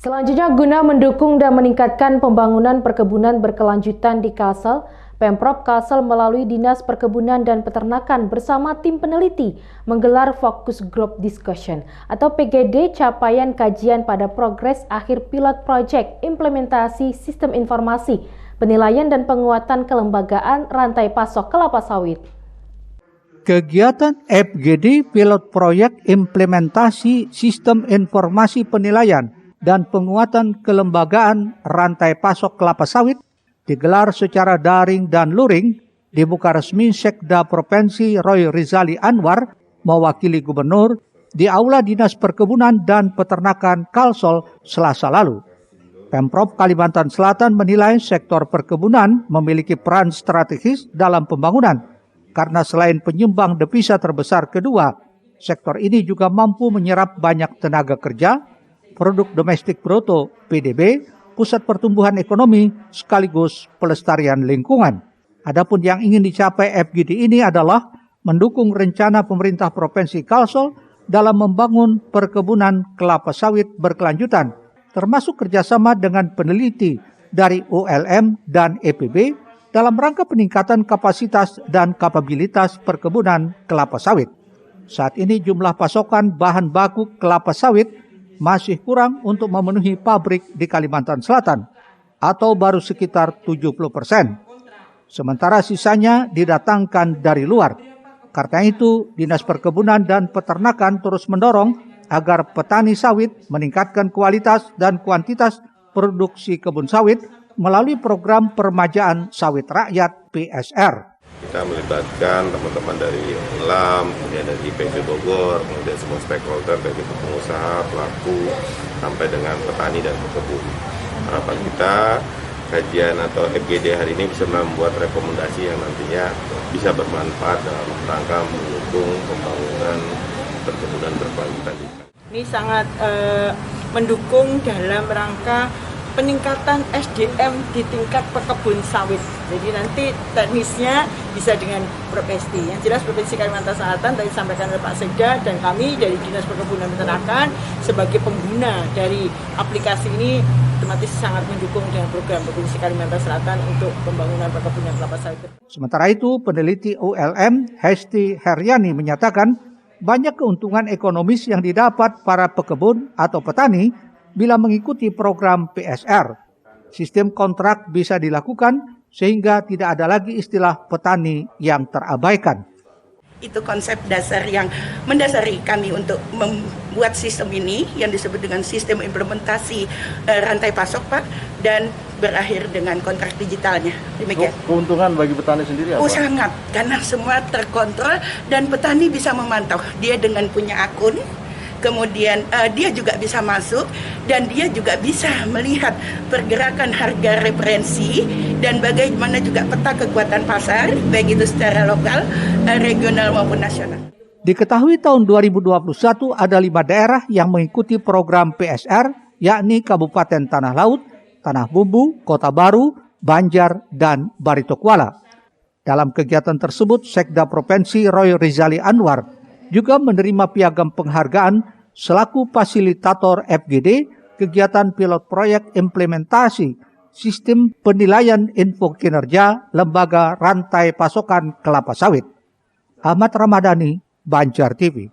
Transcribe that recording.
Selanjutnya, guna mendukung dan meningkatkan pembangunan perkebunan berkelanjutan di Kalsel, Pemprov Kalsel melalui Dinas Perkebunan dan Peternakan bersama tim peneliti menggelar Focus Group Discussion atau PGD capaian kajian pada progres akhir pilot project implementasi sistem informasi, penilaian dan penguatan kelembagaan rantai pasok kelapa sawit. Kegiatan FGD pilot proyek implementasi sistem informasi penilaian dan penguatan kelembagaan rantai pasok kelapa sawit digelar secara daring dan luring, dibuka resmi Sekda Provinsi Roy Rizali Anwar mewakili Gubernur di Aula Dinas Perkebunan dan Peternakan Kalsel Selasa lalu. Pemprov Kalimantan Selatan menilai sektor perkebunan memiliki peran strategis dalam pembangunan karena selain penyumbang devisa terbesar kedua, sektor ini juga mampu menyerap banyak tenaga kerja, produk domestik bruto (PDB), pusat pertumbuhan ekonomi sekaligus pelestarian lingkungan. Adapun yang ingin dicapai FGD ini adalah mendukung rencana pemerintah Provinsi Kalsel dalam membangun perkebunan kelapa sawit berkelanjutan, termasuk kerjasama dengan peneliti dari ULM dan EPB dalam rangka peningkatan kapasitas dan kapabilitas perkebunan kelapa sawit. Saat ini jumlah pasokan bahan baku kelapa sawit masih kurang untuk memenuhi pabrik di Kalimantan Selatan atau baru sekitar 70%. Sementara sisanya didatangkan dari luar. Karena itu, Dinas Perkebunan dan Peternakan terus mendorong agar petani sawit meningkatkan kualitas dan kuantitas produksi kebun sawit melalui program permajaan sawit rakyat PSR. Kita melibatkan teman-teman dari ULAM, kemudian dari IPB Bogor, kemudian semua stakeholder dari pengusaha, pelaku, sampai dengan petani dan pekebun. Harapan kita kajian atau FGD hari ini bisa membuat rekomendasi yang nantinya bisa bermanfaat dalam rangka mendukung pembangunan perkebunan berkelanjutan. Ini sangat mendukung dalam rangka peningkatan SDM di tingkat pekebun sawit. Jadi nanti teknisnya bisa dengan provinsi. Yang jelas Provinsi Kalimantan Selatan tadi disampaikan oleh Pak Sekda dan kami dari Dinas Perkebunan dan Peternakan sebagai pengguna dari aplikasi ini otomatis sangat mendukung dengan program Provinsi Kalimantan Selatan untuk pembangunan perkebunan kelapa sawit. Sementara itu, peneliti ULM Hesti Heryani menyatakan banyak keuntungan ekonomis yang didapat para pekebun atau petani bila mengikuti program PSR. Sistem kontrak bisa dilakukan sehingga tidak ada lagi istilah petani yang terabaikan. Itu konsep dasar yang mendasari kami untuk membuat sistem ini yang disebut dengan sistem implementasi rantai pasok, Pak, dan berakhir dengan kontrak digitalnya. Demikian. Keuntungan bagi petani sendiri apa? Oh, sangat, karena semua terkontrol dan petani bisa memantau. Dia dengan punya akun, kemudian dia juga bisa masuk dan dia juga bisa melihat pergerakan harga referensi dan bagaimana juga peta kekuatan pasar, baik itu secara lokal, regional maupun nasional. Diketahui tahun 2021 ada 5 daerah yang mengikuti program PSR, yakni Kabupaten Tanah Laut, Tanah Bumbu, Kota Baru, Banjar, dan Barito Kuala. Dalam kegiatan tersebut, Sekda Provinsi Roy Rizali Anwar juga menerima piagam penghargaan selaku fasilitator FGD kegiatan pilot proyek implementasi sistem penilaian info kinerja lembaga rantai pasokan kelapa sawit. Ahmad Ramadhani, Banjar TV.